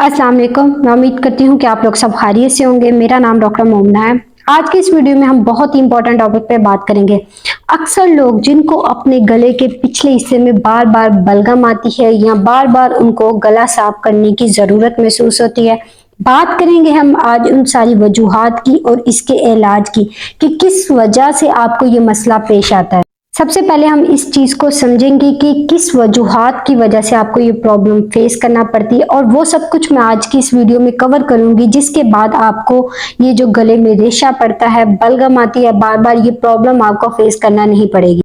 अस्सलाम वालेकुम। मैं उम्मीद करती हूँ कि आप लोग सब खैरियत से होंगे। मेरा नाम डॉक्टर मोमना है। आज की इस वीडियो में हम बहुत ही इंपॉर्टेंट टॉपिक पे बात करेंगे। अक्सर लोग जिनको अपने गले के पिछले हिस्से में बार बार बलगम आती है या बार बार उनको गला साफ करने की ज़रूरत महसूस होती है, बात करेंगे हम आज उन सारी वजूहात की और इसके इलाज की कि किस वजह से आपको ये मसला पेश आता है। सबसे पहले हम इस चीज को समझेंगे कि किस वजूहात की वजह से आपको ये प्रॉब्लम फेस करना पड़ती है, और वो सब कुछ मैं आज की इस वीडियो में कवर करूंगी, जिसके बाद आपको ये जो गले में रेशा पड़ता है, बलगम आती है, बार बार ये प्रॉब्लम आपको फेस करना नहीं पड़ेगी।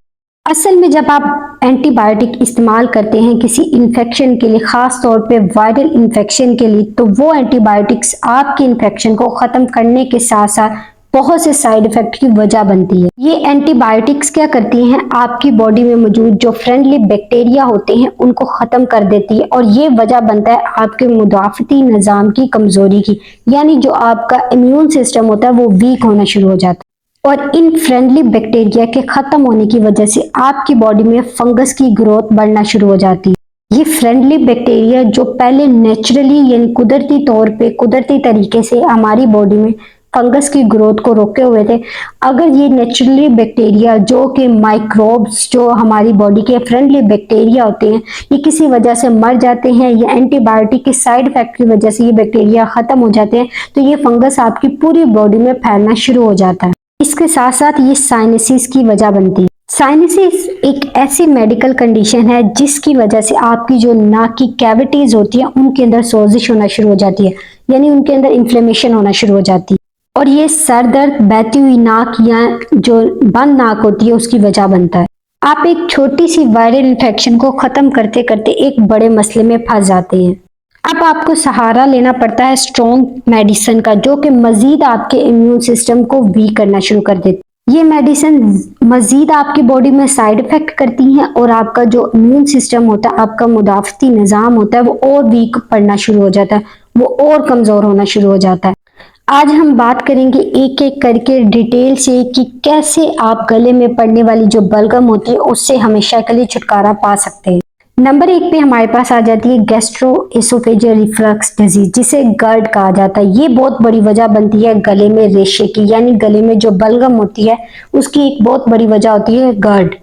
असल में जब आप एंटीबायोटिक इस्तेमाल करते हैं किसी इन्फेक्शन के लिए, खास तौर पे वायरल इन्फेक्शन के लिए, तो वो एंटीबायोटिक्स आपके इन्फेक्शन को खत्म करने के साथ साथ बहुत से साइड इफेक्ट की वजह बनती है। ये एंटीबायोटिक्स क्या करती हैं, आपकी बॉडी में मौजूद जो फ्रेंडली बैक्टीरिया होते हैं उनको खत्म कर देती है, और ये वजह बनता है आपके मुदाफती निज़ाम की कमजोरी की, यानी जो आपका इम्यून सिस्टम होता है वो वीक होना शुरू हो जाता है। और इन फ्रेंडली बैक्टीरिया के खत्म होने की वजह से आपकी बॉडी में फंगस की ग्रोथ बढ़ना शुरू हो जाती है। ये फ्रेंडली बैक्टीरिया जो पहले नेचुरली यानी कुदरती तौर पे कुदरती तरीके से हमारी बॉडी में फंगस की ग्रोथ को रोके हुए थे, अगर ये नेचुरली बैक्टीरिया जो कि माइक्रोब्स जो हमारी बॉडी के फ्रेंडली बैक्टीरिया होते हैं, ये किसी वजह से मर जाते हैं या एंटीबायोटिक के साइड इफेक्ट की वजह से ये बैक्टीरिया खत्म हो जाते हैं, तो ये फंगस आपकी पूरी बॉडी में फैलना शुरू हो जाता है। इसके साथ साथ ये साइनसिस की वजह बनती है। साइनसिस एक ऐसी मेडिकल कंडीशन है जिसकी वजह से आपकी जो नाक की कैविटीज होती है उनके अंदर सोजिश होना शुरू हो जाती है, यानी उनके अंदर इन्फ्लेमेशन होना शुरू हो जाती है, और ये सर दर्द, बहती हुई नाक या जो बंद नाक होती है उसकी वजह बनता है। आप एक छोटी सी वायरल इन्फेक्शन को खत्म करते करते एक बड़े मसले में फंस जाते हैं। अब आपको सहारा लेना पड़ता है स्ट्रॉन्ग मेडिसिन का, जो कि मजीद आपके इम्यून सिस्टम को वीक करना शुरू कर देती है। ये मेडिसिन मजीद आपकी बॉडी में साइड इफेक्ट करती हैं और आपका जो इम्यून सिस्टम होता है, आपका मुदाफती निज़ाम होता है, वो और वीक पड़ना शुरू हो जाता है, वो और कमज़ोर होना शुरू हो जाता है। आज हम बात करेंगे एक एक करके डिटेल से कि कैसे आप गले में पड़ने वाली जो बलगम होती है उससे हमेशा के लिए छुटकारा पा सकते हैं। नंबर 1 पे हमारे पास आ जाती है गैस्ट्रो एसोफेजियल रिफ्लक्स डिजीज, जिसे गर्ड कहा जाता है। ये बहुत बड़ी वजह बनती है गले में रेशे की, यानी गले में जो बलगम होती है उसकी एक बहुत बड़ी वजह होती है गर्ड।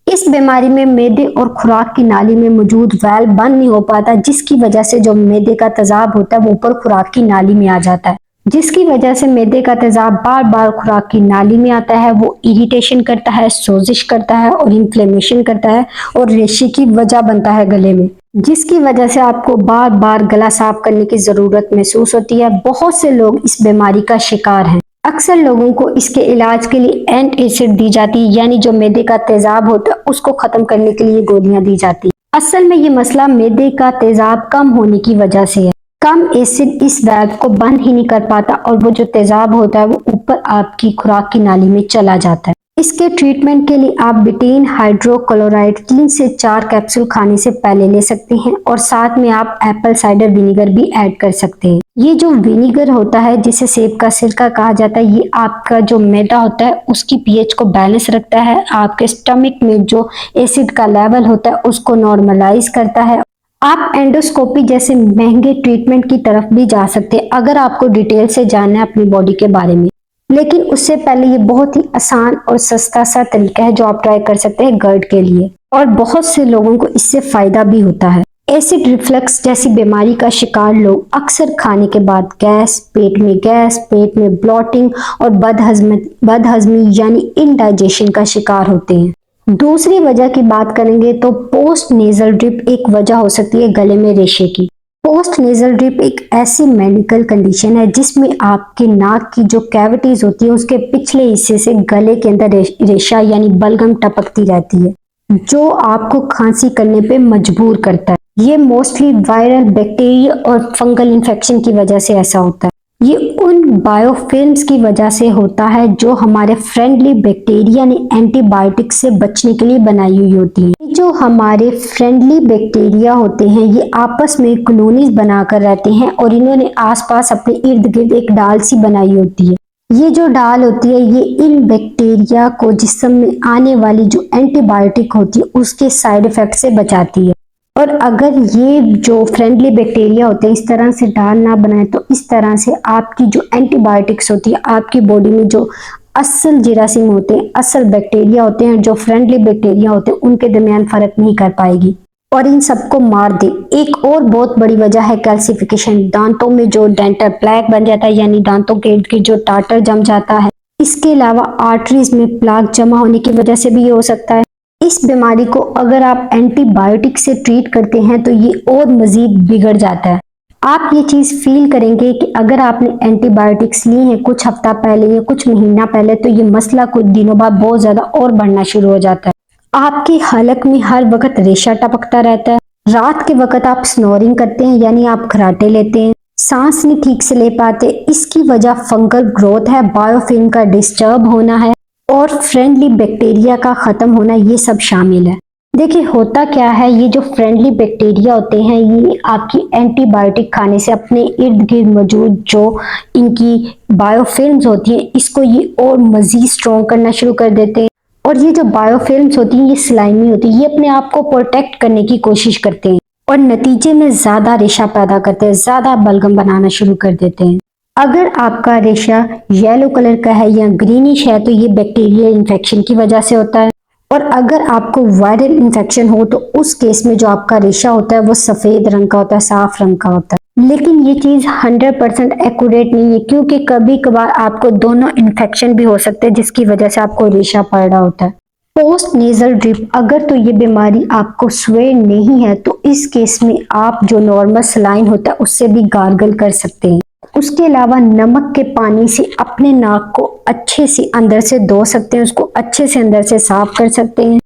इस बीमारी में मैदे और खुराक की नाली में मौजूद वैल्व बंद नहीं हो पाता, जिसकी वजह से जो मैदे का तेजाब होता है वो ऊपर खुराक की नाली में आ जाता है, जिसकी वजह से मैदे का तेजाब बार बार खुराक की नाली में आता है। वो इरिटेशन करता है, सोजिश करता है और इन्फ्लेमेशन करता है और रेशे की वजह बनता है गले में, जिसकी वजह से आपको बार बार गला साफ करने की जरूरत महसूस होती है। बहुत से लोग इस बीमारी का शिकार हैं। अक्सर लोगों को इसके इलाज के लिए एंट एसिड दी जाती है, यानी जो मैदे का तेजाब होता है उसको खत्म करने के लिए गोलियां दी जाती है। असल में ये मसला मैदे का तेजाब कम होने की वजह से है। कम एसिड इस वैल्व को बंद ही नहीं कर पाता और वो जो तेजाब होता है वो ऊपर आपकी खुराक की नाली में चला जाता है। इसके ट्रीटमेंट के लिए आप बिटेन हाइड्रोक्लोराइड 3 से 4 कैप्सूल खाने से पहले ले सकते हैं, और साथ में आप एप्पल साइडर विनीगर भी ऐड कर सकते हैं। ये जो विनीगर होता है, जिसे सेब का सिरका कहा जाता है, ये आपका जो मैदा होता है उसकी पीएच को बैलेंस रखता है। आपके स्टमक में जो एसिड का लेवल होता है उसको नॉर्मलाइज करता है। आप एंडोस्कोपी जैसे महंगे ट्रीटमेंट की तरफ भी जा सकते हैं अगर आपको डिटेल से जानना है अपनी बॉडी के बारे में, लेकिन उससे पहले ये बहुत ही आसान और सस्ता सा तरीका है जो आप ट्राई कर सकते हैं गर्ड के लिए, और बहुत से लोगों को इससे फायदा भी होता है। एसिड रिफ्लक्स जैसी बीमारी का शिकार लोग अक्सर खाने के बाद गैस, पेट में ब्लॉटिंग और बदहजमी यानी इनडाइजेशन का शिकार होते हैं। दूसरी वजह की बात करेंगे तो पोस्ट नेजल ड्रिप एक वजह हो सकती है गले में रेशे की। पोस्ट नेजल ड्रिप एक ऐसी मेडिकल कंडीशन है जिसमें आपके नाक की जो कैविटीज होती है उसके पिछले हिस्से से गले के अंदर रेशा यानी बलगम टपकती रहती है, जो आपको खांसी करने पे मजबूर करता है। ये मोस्टली वायरल, बैक्टीरिया और फंगल इन्फेक्शन की वजह से ऐसा होता है। ये उन बायोफिल्म्स की वजह से होता है जो हमारे फ्रेंडली बैक्टीरिया ने एंटीबायोटिक से बचने के लिए बनाई हुई होती है। जो हमारे फ्रेंडली बैक्टीरिया होते हैं ये आपस में कॉलोनीज बनाकर रहते हैं, और इन्होंने आसपास अपने इर्द गिर्द एक डाल सी बनाई होती है। ये जो डाल होती है ये इन बैक्टीरिया को जिस्म में आने वाली जो एंटीबायोटिक होती है उसके साइड इफेक्ट से बचाती है। और अगर ये जो फ्रेंडली बैक्टीरिया होते हैं इस तरह से डाल ना बनाए तो इस तरह से आपकी जो एंटीबायोटिक्स होती है, आपकी बॉडी में जो असल जीरासिम होते हैं, असल बैक्टीरिया होते हैं, जो फ्रेंडली बैक्टीरिया होते हैं, उनके दरमियान फर्क नहीं कर पाएगी और इन सबको मार दे। एक और बहुत बड़ी वजह है कैल्सिफिकेशन। दांतों में जो डेंटल प्लैक बन जाता है, यानी दांतों के इर्द गिर्द जो टाटर जम जाता है। इसके अलावा आर्टरीज में प्लाक जमा होने की वजह से भी ये हो सकता है। इस बीमारी को अगर आप एंटीबायोटिक से ट्रीट करते हैं तो ये और मजीद बिगड़ जाता है। आप ये चीज फील करेंगे कि अगर आपने एंटीबायोटिक्स ली हैं कुछ हफ्ता पहले या कुछ महीना पहले, तो ये मसला कुछ दिनों बाद बहुत ज्यादा और बढ़ना शुरू हो जाता है। आपके हलक में हर वक्त रेशा टपकता रहता है। रात के वक्त आप स्नोरिंग करते हैं, यानी आप खराटे लेते हैं। सांस नहीं ठीक से ले पाते। इसकी वजह फंगल ग्रोथ है, बायोफिल्म का डिस्टर्ब होना है और फ्रेंडली बैक्टीरिया का खत्म होना, ये सब शामिल है। देखिए होता क्या है, ये जो फ्रेंडली बैक्टीरिया होते हैं ये आपकी एंटीबायोटिक खाने से अपने इर्द गिर्द मौजूद जो इनकी बायोफिल्म्स होती हैं इसको ये और मजीद स्ट्रॉन्ग करना शुरू कर देते हैं। और ये जो बायोफिल्म्स होती हैं ये स्लाइमी होती है, ये अपने आप को प्रोटेक्ट करने की कोशिश करते हैं और नतीजे में ज्यादा रेशा पैदा करते हैं, ज्यादा बलगम बनाना शुरू कर देते हैं। अगर आपका रेशा येलो कलर का है या ग्रीनिश है तो ये बैक्टीरियल इन्फेक्शन की वजह से होता है। और अगर आपको वायरल इन्फेक्शन हो तो उस केस में जो आपका रेशा होता है वो सफेद रंग का होता है, साफ रंग का होता है। लेकिन ये चीज 100% एक्यूरेट नहीं है, क्योंकि कभी कभार आपको दोनों इन्फेक्शन भी हो सकते हैं जिसकी वजह से आपको रेशा पड़ रहा होता है। पोस्ट नेजल ड्रिप, अगर तो ये बीमारी आपको स्वे नहीं है तो इस केस में आप जो नॉर्मल सलाइन होता है उससे भी गार्गल कर सकते हैं। उसके अलावा नमक के पानी से अपने नाक को अच्छे से अंदर से धो सकते हैं, उसको अच्छे से अंदर से साफ कर सकते हैं।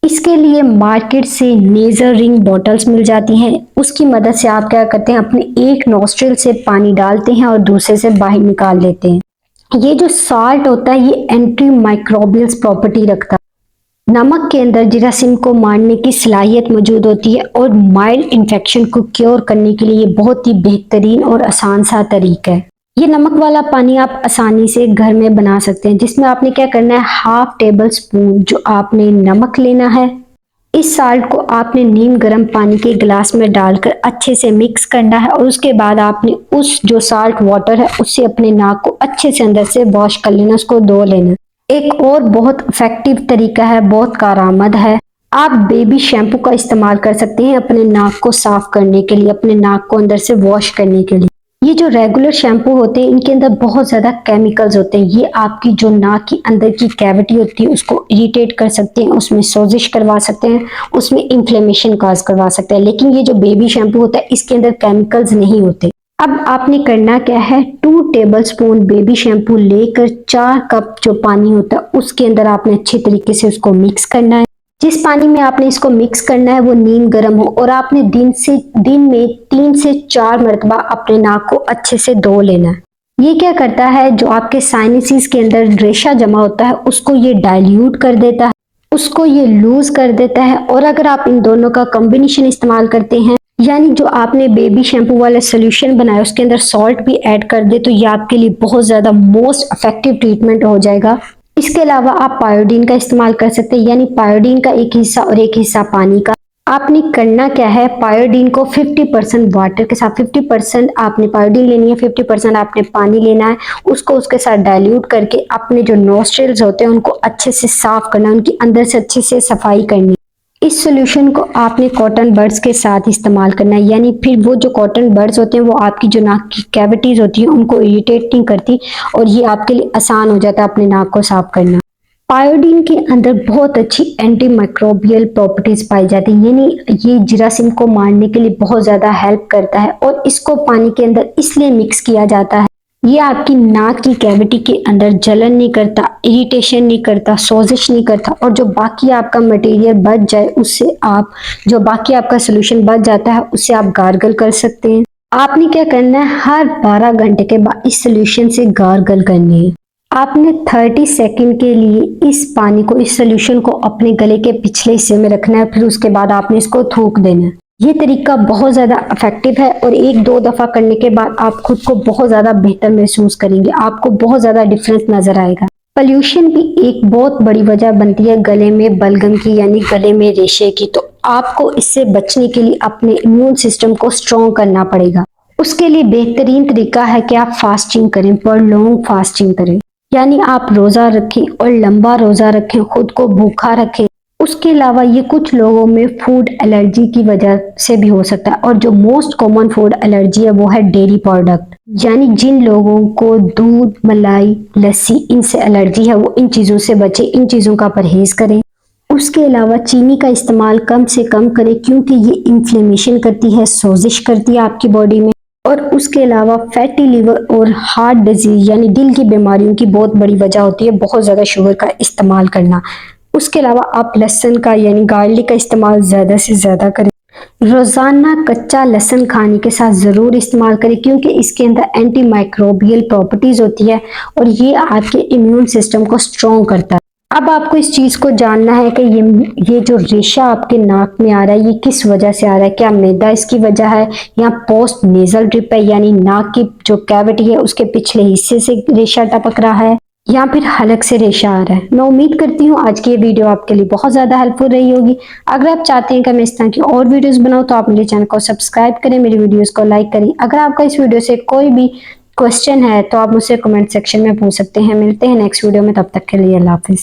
इसके लिए मार्केट से नेजल रिंग बॉटल्स मिल जाती हैं, उसकी मदद से आप क्या करते हैं अपने एक नोस्ट्रिल से पानी डालते हैं और दूसरे से बाहर निकाल लेते हैं। ये जो साल्ट होता है ये एंटी माइक्रोबियल्स प्रॉपर्टी रखता है। नमक के अंदर जीरासिम को मारने की सलाहियत मौजूद होती है और माइल्ड इन्फेक्शन को क्योर करने के लिए ये बहुत ही बेहतरीन और आसान सा तरीका है। ये नमक वाला पानी आप आसानी से घर में बना सकते हैं, जिसमें आपने क्या करना है, हाफ टेबल स्पून जो आपने नमक लेना है। इस साल्ट को आपने नीम गर्म पानी के गिलास में डालकर अच्छे से मिक्स करना है और उसके बाद आपने उस जो साल्ट वाटर है उससे अपने नाक को अच्छे से अंदर से वॉश कर लेना, उसको धो लेना। एक और बहुत इफेक्टिव तरीका है, बहुत कारआमद है, आप बेबी शैम्पू का इस्तेमाल कर सकते हैं अपने नाक को साफ करने के लिए, अपने नाक को अंदर से वॉश करने के लिए। ये जो रेगुलर शैम्पू होते हैं इनके अंदर बहुत ज्यादा केमिकल्स होते हैं, ये आपकी जो नाक की अंदर की कैविटी होती है उसको इरिटेट कर सकते हैं, उसमें सोजिश करवा सकते हैं, उसमें इन्फ्लेमेशन काज करवा सकते हैं। लेकिन ये जो बेबी शैम्पू होता है इसके अंदर केमिकल्स नहीं होते। अब आपने करना क्या है, 2 टेबल स्पून बेबी शैम्पू लेकर 4 कप जो पानी होता है उसके अंदर आपने अच्छे तरीके से उसको मिक्स करना है। जिस पानी में आपने इसको मिक्स करना है वो नीम गर्म हो और आपने दिन में 3 से 4 मरतबा अपने नाक को अच्छे से धो लेना है। ये क्या करता है, जो आपके साइनसिस के अंदर रेशा जमा होता है उसको ये डाइल्यूट कर देता है, उसको ये लूज कर देता है। और अगर आप इन दोनों का कॉम्बिनेशन इस्तेमाल करते हैं, यानी जो आपने बेबी शैम्पू वाला सोल्यूशन बनाया उसके अंदर सॉल्ट भी ऐड कर दे, तो ये आपके लिए बहुत ज्यादा मोस्ट इफेक्टिव ट्रीटमेंट हो जाएगा। इसके अलावा आप पायोडीन का इस्तेमाल कर सकते हैं, यानी पायोडीन का एक हिस्सा और एक हिस्सा पानी का। आपने करना क्या है, पायोडीन को 50% वाटर के साथ, 50% आपने पायोडीन लेनी है, 50% आपने पानी लेना है, उसको उसके साथ डाइल्यूट करके अपने जो नोस्ट्रिल्स होते हैं उनको अच्छे से साफ करना, उनकी अंदर से अच्छे से सफाई करनी। इस सोल्यूशन को आपने कॉटन बड्स के साथ इस्तेमाल करना है, यानी फिर वो जो कॉटन बड्स होते हैं वो आपकी जो नाक की कैविटीज होती हैं उनको इरिटेट नहीं करती और ये आपके लिए आसान हो जाता है अपने नाक को साफ करना। पायोडीन के अंदर बहुत अच्छी एंटी माइक्रोबियल प्रॉपर्टीज पाई जाती है, यानी ये जीरासिम को मारने के लिए बहुत ज्यादा हेल्प करता है। और इसको पानी के अंदर इसलिए मिक्स किया जाता है, ये आपकी नाक की कैविटी के अंदर जलन नहीं करता, इरिटेशन नहीं करता, सोजिश नहीं करता। और जो बाकी आपका मटेरियल बच जाए उससे आप जो बाकी आपका सोल्यूशन बच जाता है उससे आप गार्गल कर सकते हैं। आपने क्या करना है, हर 12 घंटे के बाद इस सोल्यूशन से गार्गल करनी है। आपने 30 सेकंड के लिए इस पानी को, इस सोल्यूशन को अपने गले के पिछले हिस्से में रखना है, फिर उसके बाद आपने इसको थूक देना है। ये तरीका बहुत ज़्यादा इफेक्टिव है और 1-2 दफ़ा करने के बाद आप खुद को बहुत ज़्यादा बेहतर महसूस करेंगे, आपको बहुत ज़्यादा डिफरेंस नज़र आएगा। पोल्यूशन भी एक बहुत बड़ी वजह बनती है गले में बलगम की यानी गले में रेशे की। तो आपको इससे बचने के लिए अपने इम्यून सिस्टम को स्ट्रॉन्ग करना पड़ेगा। उसके लिए बेहतरीन तरीका है कि आप फास्टिंग करें, पर लॉन्ग फास्टिंग करें, यानी आप रोजा रखें और लंबा रोजा रखें, खुद को भूखा रखें। उसके अलावा ये कुछ लोगों में फूड एलर्जी की वजह से भी हो सकता है, और जो मोस्ट कॉमन फूड एलर्जी है वो है डेयरी प्रोडक्ट, यानी जिन लोगों को दूध, मलाई, लस्सी इनसे एलर्जी है वो इन चीज़ों से बचे, इन चीज़ों का परहेज करें। उसके अलावा चीनी का इस्तेमाल कम से कम करें, क्योंकि ये इन्फ्लेमेशन करती है, सोजिश करती है आपकी बॉडी में। और उसके अलावा फैटी लिवर और हार्ट डिजीज यानी दिल की बीमारियों की बहुत बड़ी वजह होती है बहुत ज़्यादा शुगर का इस्तेमाल करना। उसके अलावा आप लहसुन का यानी गार्लिक का इस्तेमाल ज़्यादा से ज़्यादा करें। रोजाना कच्चा लहसुन खाने के साथ ज़रूर इस्तेमाल करें, क्योंकि इसके अंदर एंटी माइक्रोबियल प्रॉपर्टीज होती है और ये आपके इम्यून सिस्टम को स्ट्रॉन्ग करता है। अब आपको इस चीज़ को जानना है कि ये जो रेशा आपके नाक में आ रहा है ये किस वजह से आ रहा है। क्या मैदा इसकी वजह है, या पोस्ट नेजल ड्रिप है यानी नाक की जो कैविटी है उसके पिछले हिस्से से रेशा टपक रहा है, या फिर हलक से रेशा आ रहा है। मैं उम्मीद करती हूँ आज की ये वीडियो आपके लिए बहुत ज़्यादा हेल्पफुल रही होगी। अगर आप चाहते हैं कि मैं इस तरह की और वीडियोस बनाऊँ तो आप मेरे चैनल को सब्सक्राइब करें, मेरी वीडियोस को लाइक करें। अगर आपका इस वीडियो से कोई भी क्वेश्चन है तो आप मुझसे कमेंट सेक्शन में पूछ सकते हैं। मिलते हैं नेक्स्ट वीडियो में, तब तक के लिए अल्लाह हाफिज़।